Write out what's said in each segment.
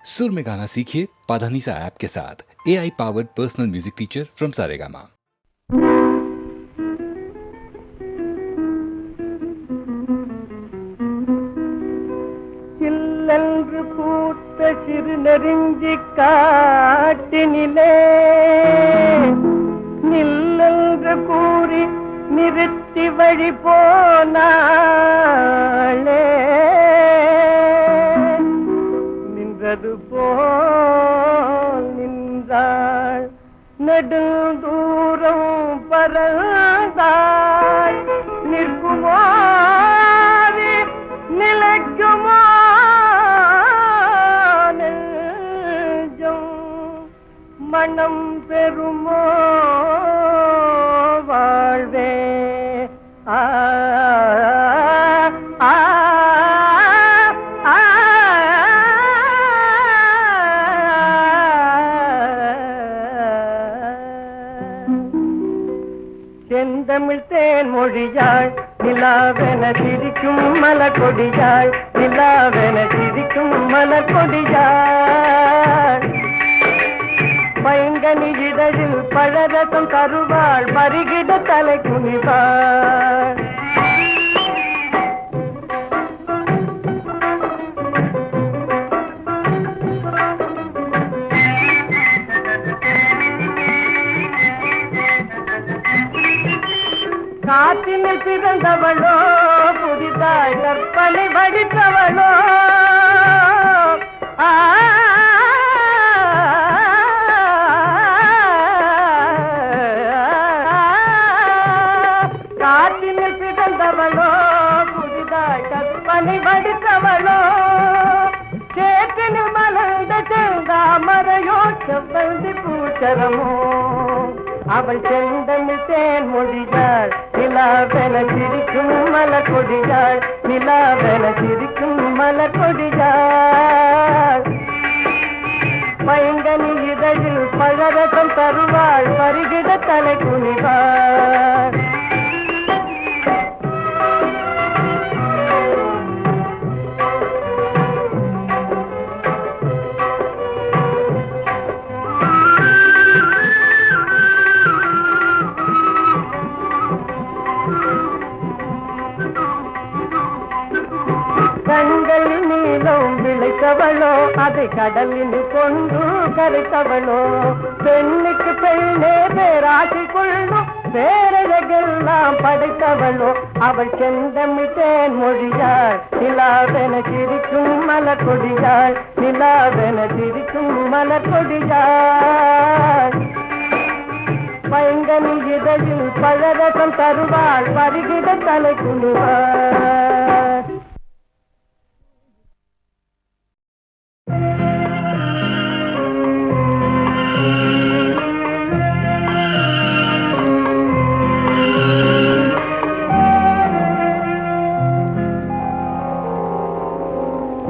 सुर में गाना सीखिए पाधानीसा ऐप के साथ। AI powered personal music teacher from Saregama. சில்லென்று பூத்த சிறு நெருஞ்சி காட்டினிலே நில்லென்று கூறி நிறுத்தி வழி போனாளே, நின்றது போல் நின்றாள், நெடுந்தூரம் பறந்தாள், நிற்குமோ நிலைக்குமோ நெஞ்சம், மனம் பெறுமோ வாழ்வே ஆ ஆ ஆ செந்தமிழ் தேன் மொழியாள், நிலாவென சிரிக்கும் மலர்கொடியாள், நிலாவென சிரிக்கும் மலர்கொடியாள், பைங்கனி இதழில் பழரசம் தருவாள், பருகிட தலை குனிவாள். காற்றினில் பிறந்தவளோ, புதிதாய் கற்பனை வடித்தவளோ, காற்றினில் பிறந்தவளோ, புதிதாய் கற்பனை வடித்தவளோ, சேற்றினில் மலர்ந்த செந்தாமரையோ, செவ்வந்தி பூச்சரமோ, அவள் செந்தமிழ் தேன் மொழியாள், நிலாவென சிரிக்கும் மலர்கொடியாள், நிலாவென சிரிக்கும் மலர்கொடியாள், பைங்கனி இதழில் பழரசம் தருவாள், பருகிட தலை குனிவாள். கண்களில் நீளம் விளைத்தவளோ, அதை கடலில் கொண்டு கரைத்தவளோ, பெண்ணுக்கு பெண்ணே பேராசி கொள்ளும் பேரழகெல்லாம் படைத்தவளோ, அவள் செந்தமிழ் தேன் மொழியாள், நிலாவென சிரிக்கும் மலர்கொடியாள், நிலாவென சிரிக்கும் மலர்கொடியாள், பைங்கனி இதழில் பழரசம் தருவாள், பருகிட தலை குனிவாள்.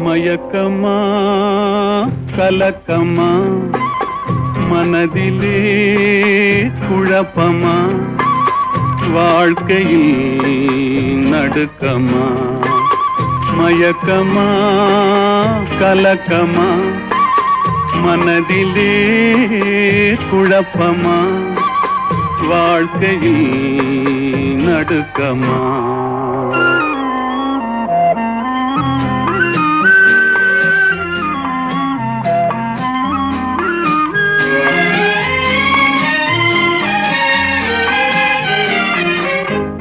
மயக்கமா கலக்கமா மனதிலே குழப்பமா, வாழ்க்கையில் நடுக்கமா, மயக்கமா கலக்கமா மனதிலே குழப்பமா, வாழ்க்கையில் நடுக்கமா.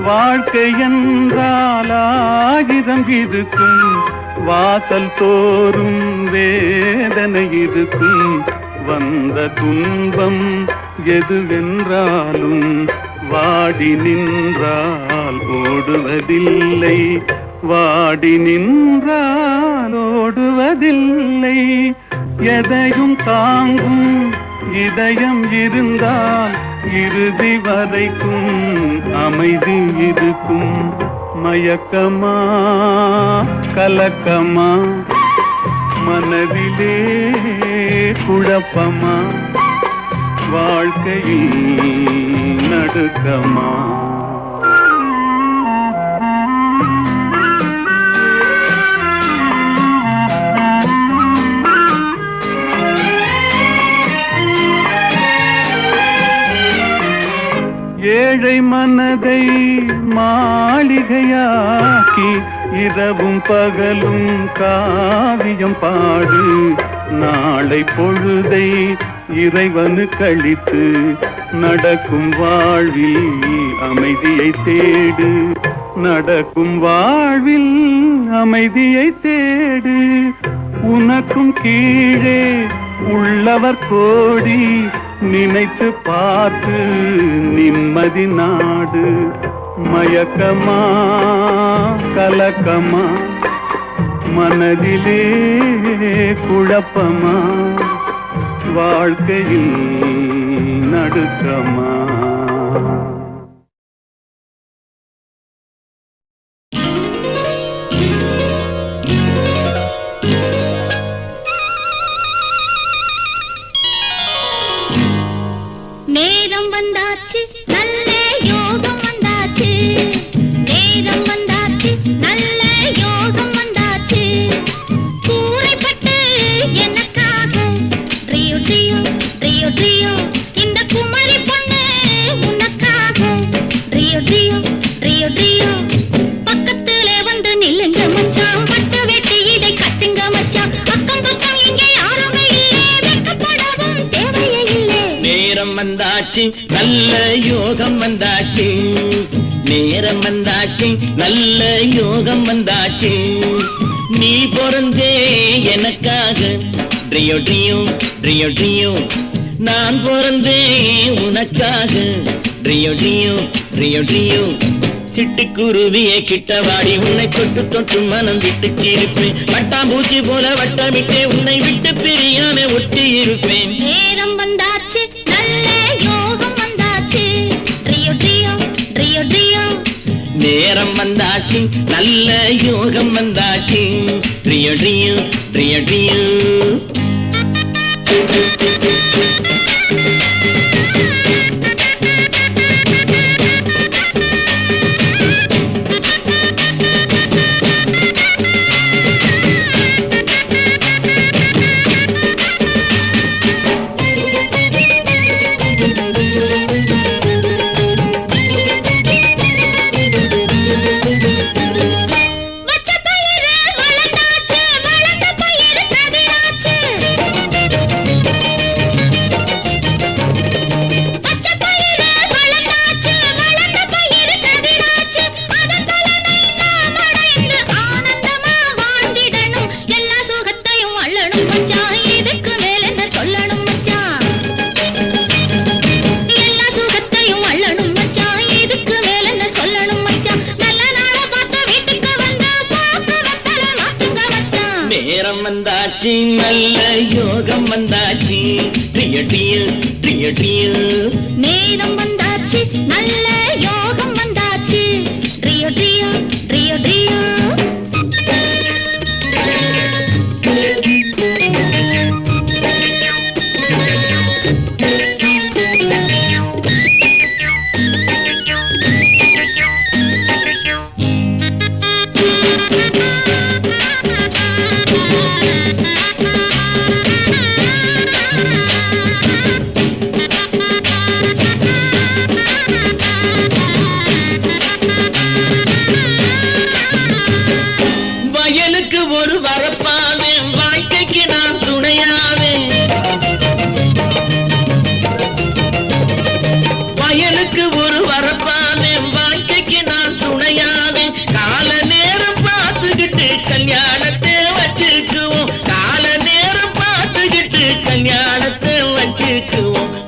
வாழ்க்கை என்றால் ஆயிரம் இருக்கும், வாசல் தோறும் வேதனை இருக்கும், வந்த துன்பம் எதுவென்றாலும் வாடி நின்றால் ஓடுவதில்லை, வாடி நின்றால் ஓடுவதில்லை, எதையும் தாங்கும் இதயம் இருந்தால் இறுதி வரைக்கும் அமைதி இருக்கும். மயக்கமா கலக்கமா மனதிலே குழப்பமா, வாழ்க்கையில் நடுக்கமா. ஏழை மனதை மாளிகையாக்கி இரவும் பகலும் காவியம் பாடு. நாளை பொழுதை இறைவனு கழித்து நடக்கும் வாழ்வில் அமைதியை தேடு. நடக்கும் வாழ்வில் அமைதியை தேடு. உனக்கும் கீழே உள்ளவர் கோடி, நினைத்து பார்த்து நிம்மதி நாடு. மயக்கமா கலக்கமா மனதிலே குழப்பமா, வாழ்க்கையில் நடுக்கமா. நேரம் வந்தாச்சு, நல்ல யோகம் வந்தாச்சு. நேரம் வந்தாச்சு, நல்ல யோகம் வந்தாச்சு. கூரைப்பட்டு எனக்காக ட்ரியோ ட்ரியோ ட்ரியோ ட்ரியோ, இந்த குமரி பொண்ணு உனக்காக ட்ரியோ ட்ரியோ ட்ரியோ ட்ரியோ. பக்கத்துல வந்து நில்லுங்க மச்சான், பட்டு வெட்டி இதை கட்டுங்க மச்சான். அக்கம் பக்கம் இங்கே யாருமே இல்லை, வெட்கப்படவும் தேவையே இல்லை. நேரம் வந்தாச்சு, நல்ல யோகம் வந்தாச்சு. நேரம் வந்தாச்சு, நல்ல யோகம் வந்தாச்சு. நீ பிறந்தே எனக்காக ட்ரியோ ட்ரியோ ட்ரியோ ட்ரியோ. நான் பிறந்தே உனக்காக ட்ரியோ ட்ரியோ ட்ரியோ ட்ரியோ. சிட்டுக்குருவியை கிட்ட வாடி, உன்னை தொட்டு தொட்டு மனம் விட்டு சிரிப்பேன். வட்டாம்பூச்சி போல வட்டமிட்டே உன்னை விட்டு பிரியாம ஒட்டி இருப்பேன். நேரம் வந்தாச்சு, நல்ல யோகம் வந்தாச்சு. ட்ரியோ ட்ரியோ ட்ரியோ ட்ரியோ. நேரம் வந்தாச்சு, நல்ல யோகம் வந்தாச்சு. ட்ரியோ ட்ரியோ ட்ரியோ ட்ரியோ. வந்தாச்சு, நல்ல யோகம் வந்தாச்சு. ட்ரியோ ட்ரியோ ட்ரியோ ட்ரியோ. நேரம் வந்தாச்சு, நல்ல யோகம் வந்தாச்சு. ட்ரியோ ட்ரியோ ட்ரியோ ட்ரியோ.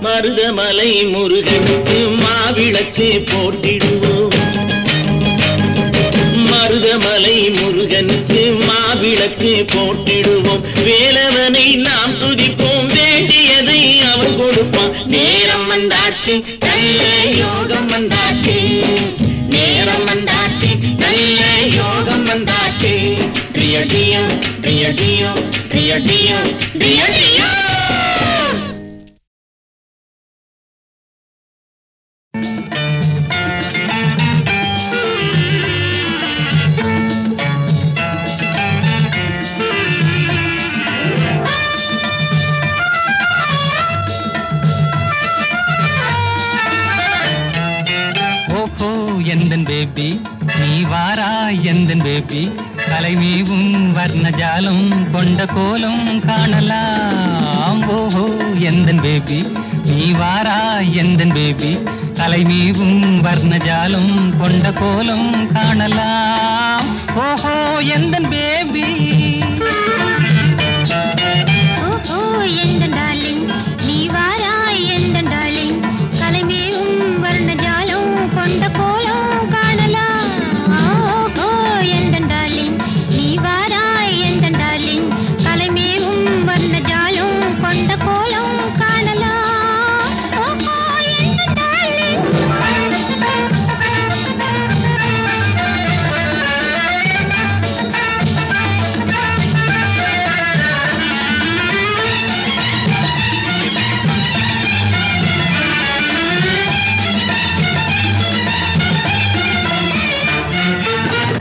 மருதமலை முருகனுக்கு மாவிளக்கு போட்டிடுவோம். மருதமலை முருகனுக்கு மாவிளக்கு போட்டிடுவோம். வேலவனை நாம் துதிப்போம், வேண்டியதை அவன் கொடுப்பான். நேரம் வந்தாச்சு, நல்ல யோகம் வந்தாச்சு. நேரம் வந்தாச்சு, நல்ல யோகம் வந்தாச்சு. ட்ரியோ ட்ரியோ ட்ரியோ ட்ரியோ ட்ரியோ ட்ரியோ ட்ரியோ ட்ரியோ. பேபி நீ வாரா எந்தன் பேபி கலைமீவும் வர்ணஜாலம் கொண்ட கோலம் காணலாம் ஓஹோ எந்தன் பேபி நீ வாரா எந்தன் பேபி கலைமீவும் வர்ணஜாலம் கொண்ட கோலம் காணலாம் ஓஹோ எந்தன் பேபி ஓஹோ எந்தன் டார்லிங் நீ வாராய் எந்தன் டார்லிங் கலைமேவும் வர்ணஜாலம் கொண்ட கோலம் காணலாம் ஓஹோ எந்தன் டார்லிங் நீ வாராய் எந்தன் டார்லிங் கலைமேவும் வர்ணஜாலம் கொண்ட கோலம் காணலாம் ஓஹோ எந்தன் டார்லிங்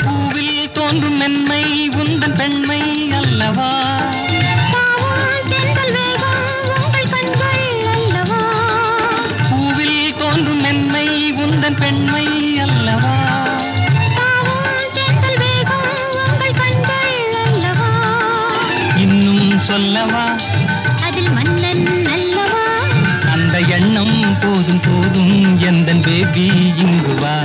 பூவில் தோன்றும் மென்மை உந்தன் பெண்மை அல்லவா பாவம் தென்றல் வேகம் உங்கள் கண்கள் அல்லவா பூவில் தோன்றும் மென்மை உந்தன் பெண்மை அல்லவா பாவம் தென்றல் வேகம் உங்கள் கண்கள் அல்லவா இன்னும் சொல்லவா அதில் மன்னன் அல்லவா அந்த எண்ணம் போதும் போதும் எந்தன் பேபி இங்கு வா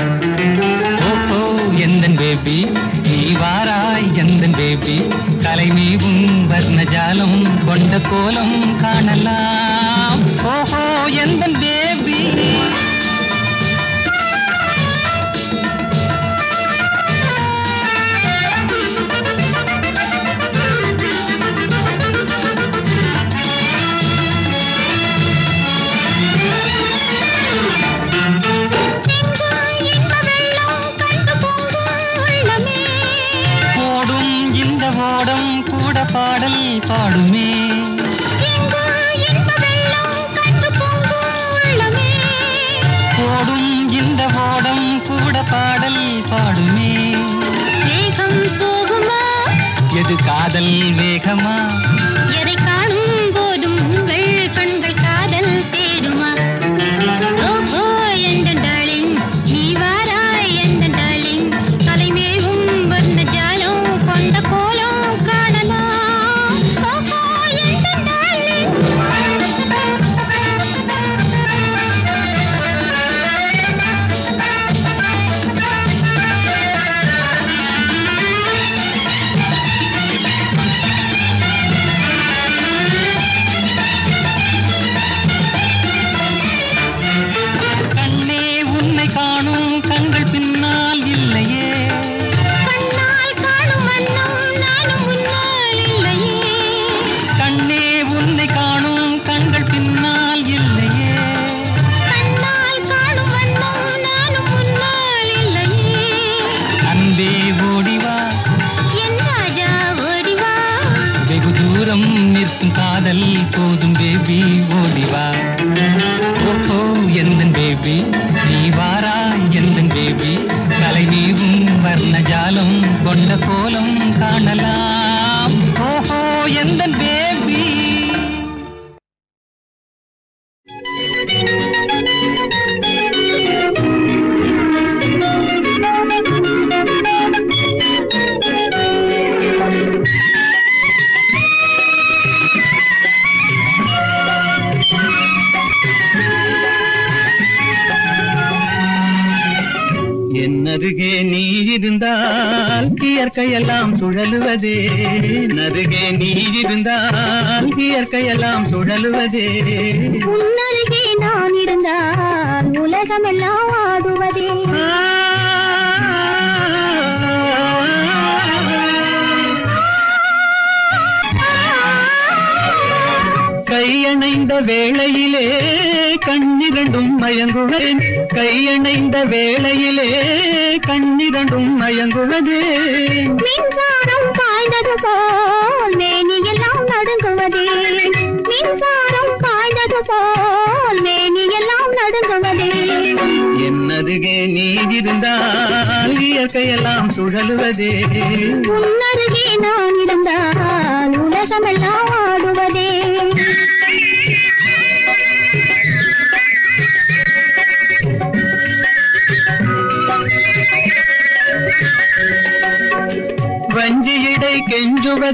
ஓஹோ எந்தன் பேபி நீ வாராய் எந்தன் பேபி கலைமீவும் வர்ணஜாலம் கொண்ட கோலம் காணலாம் ஓஹோ எந்தன் பேபி இன்ப வெள்ளம் கண்டு பொங்கும் உள்ளமே ஓடும் இந்த ஓடம் கூட பாடல் பாடுமே இங்கு இன்ப வெள்ளம் கண்டு பொங்கும் உள்ளமே ஓடும் இந்த ஓடம் கூட பாடல் பாடுமே வேகம் போகுமா எது காதல் வேகமா எதை காணும் போதும் உங்கள் கண்கள் காதல் தேடுமா ஓஹோ எந்தன் டார்லிங் நீ வாராய் எந்தன் டார்லிங் கலைமேவும் வர்ணஜாலம் கொண்ட கோலம் காணலாம் ஓஹோ எந்தன் டார்லிங் கண்ணே உன்னை காணும் கண்கள் பின்னால் இல்லையே கண்ணால் காணும் வண்ணம் நானும் முன்னால் இல்லையே கண்ணே உன்னை காணும் கண்கள் பின்னால் இல்லையே கண்ணால் காணும் வண்ணம் நானும் முன்னால் இல்லையே அன்பே ஓடிவா என் ராஜா ஓடிவா வெகு தூரம் நிற்கும் காதல் போதும் பேபி ஓடிவா ஓஹோ எந்தன் பேபி நீ வாரா எந்தன் பேபி கலைநீவும் வர்ணஜாலம் கொண்ட கோலம் காணலாம் ஓஹோ எந்தன் பேபி என்னருகே நீ இருந்தால் இயற்கையெல்லாம் சுழலுவதே நருகே நீ இருந்தால் இயற்கையெல்லாம் சுழலுவதே உன்னருகே நான் இருந்தால் உலகமெல்லாம் ஆடுவதே கையணைந்த வேளையிலே கண்ணிரண்டும் மயங்குவேன் கையணைந்த வேளையிலே கண்ணிரண்டும் மயங்குவதே மின்சாரம் பாய்ந்தது போல் மேனியெல்லாம் நடுங்குவதே மின்சாரம் பாய்ந்தது போல் மேனியெல்லாம் நடுங்குவதே என்னருகே நீ இருந்தால் இயற்கையெல்லாம் சுழலுவதே உன்னருகே நான் இருந்தால் உலகமெல்லாம் ஆடுவதே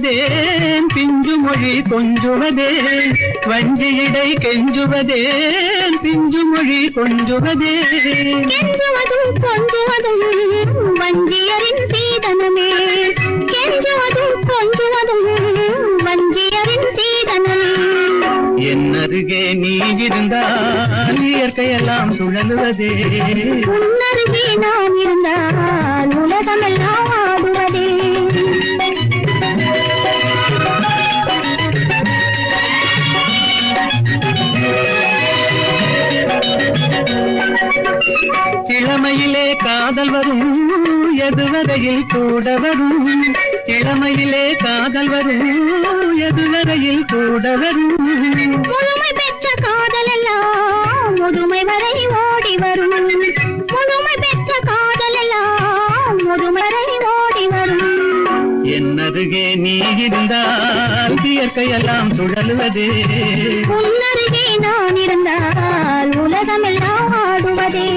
கெஞ்சுவதேன் பிஞ்சு மொழி கொஞ்சுவதேன் வஞ்சியிடை கெஞ்சுவதேன் பிஞ்சு மொழி கொஞ்சுவதேன் கெஞ்சுவதும் கொஞ்சுவதும் வஞ்சியரின் சீதனமே கெஞ்சுவதும் கொஞ்சுவதும் வஞ்சியரின் சீதனமே என்னருகே நீ இருந்தால் இயற்கையெல்லாம் சுழலுவதே உன்னருகே நான் இருந்தால் உலகமெல்லாம் ஆடுவதே இளமையிலே காதல் வரும் எதுவரையில் கூட வரும் இளமையிலே காதல் வரும் எதுவரையில் கூட வரும் முழுமை பெற்ற காதல் எல்லாம் முதுமை வரை ஓடி வரும் முழுமை பெற்ற காதல் எல்லாம் முதுமை வரை ஓடி வரும் என்னருகே நீ இருந்தால் இயற்கையெல்லாம் சுழலுவதே உன்னருகே நான் இருந்தால் உலகமெல்லாம் ஆடுவதே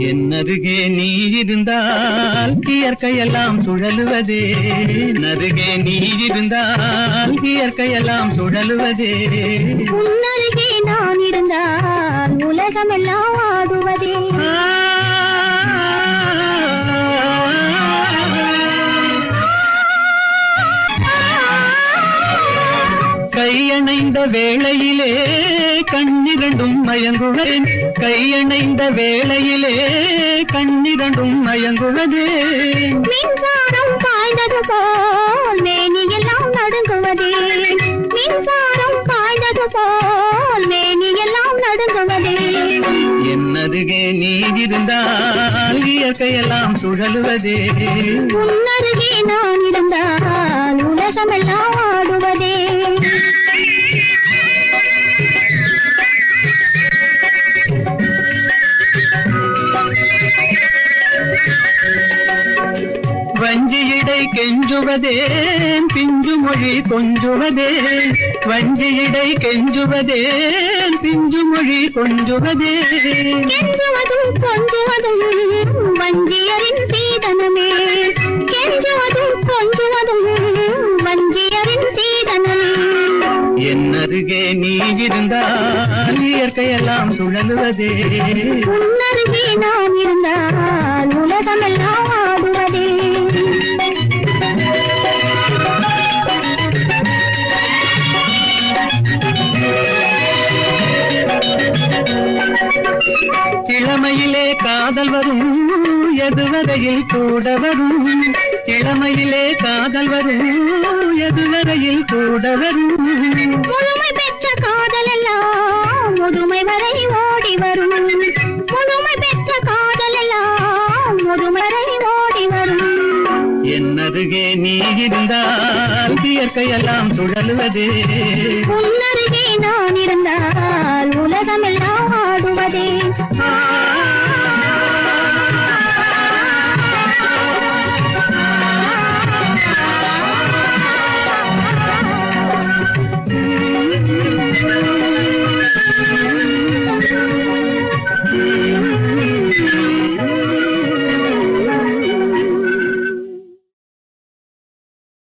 என்னருகே நீ இருந்தால் இயற்கையெல்லாம் சுழலுவதே நருகே நீ இருந்தால் இயற்கையெல்லாம் சுழலுவதே உன்னருகே நான் இருந்தால் உலகமெல்லாம் ஆடுவதே கையணைந்த வேளையிலே கண்ணிரண்டும் மயங்குவேன் கையணைந்த வேளையிலே கண்ணிரண்டும் மயங்குவதே மின்சாரம் பாய்ந்தது போல் மேனியெல்லாம் நடுங்குவதே மின்சாரம் பாய்ந்தது போல் மேனியெல்லாம் நடுங்குவதே என்னருகே நீ இருந்தால் இயற்கையெல்லாம் சுழலுவதே உன்னருகே நான் இருந்தால் உலகமெல்லாம் ஆடுவதே வஞ்சியிடை கெஞ்சுவதேன் பிஞ்சு மொழி கொஞ்சுவதேன் வஞ்சியிடை கெஞ்சுவதேன் பிஞ்சு மொழி கொஞ்சுவதேன் கெஞ்சுவதும் கொஞ்சுவதும் வஞ்சியரின் சீதனமே கெஞ்சுவதும் கொஞ்சுவதும் வஞ்சியரின் சீதனமே என்னருகே நீ இருந்தால் இயற்கையெல்லாம் சுழலுவதே உன்னருகே நான் இருந்தால் உலகமெல்லாம் ஆடுவதே இளமையிலே காதல் வரும் எதுவரையில் கூட வரும் இளமையிலே காதல் வரும் எதுவரையில் கூட வரும் முழுமை பெற்ற காதல் எல்லாம் முதுமை வரை ஓடி வரும் முழுமை பெற்ற காதல் எல்லாம் முதுமை வரை ஓடி வரும் என்னருகே நீ இருந்தால் இயற்கையெல்லாம் சுழலுவதே உன்னருகே நான் இருந்தால் உலகமெல்லாம் ஆடுவதே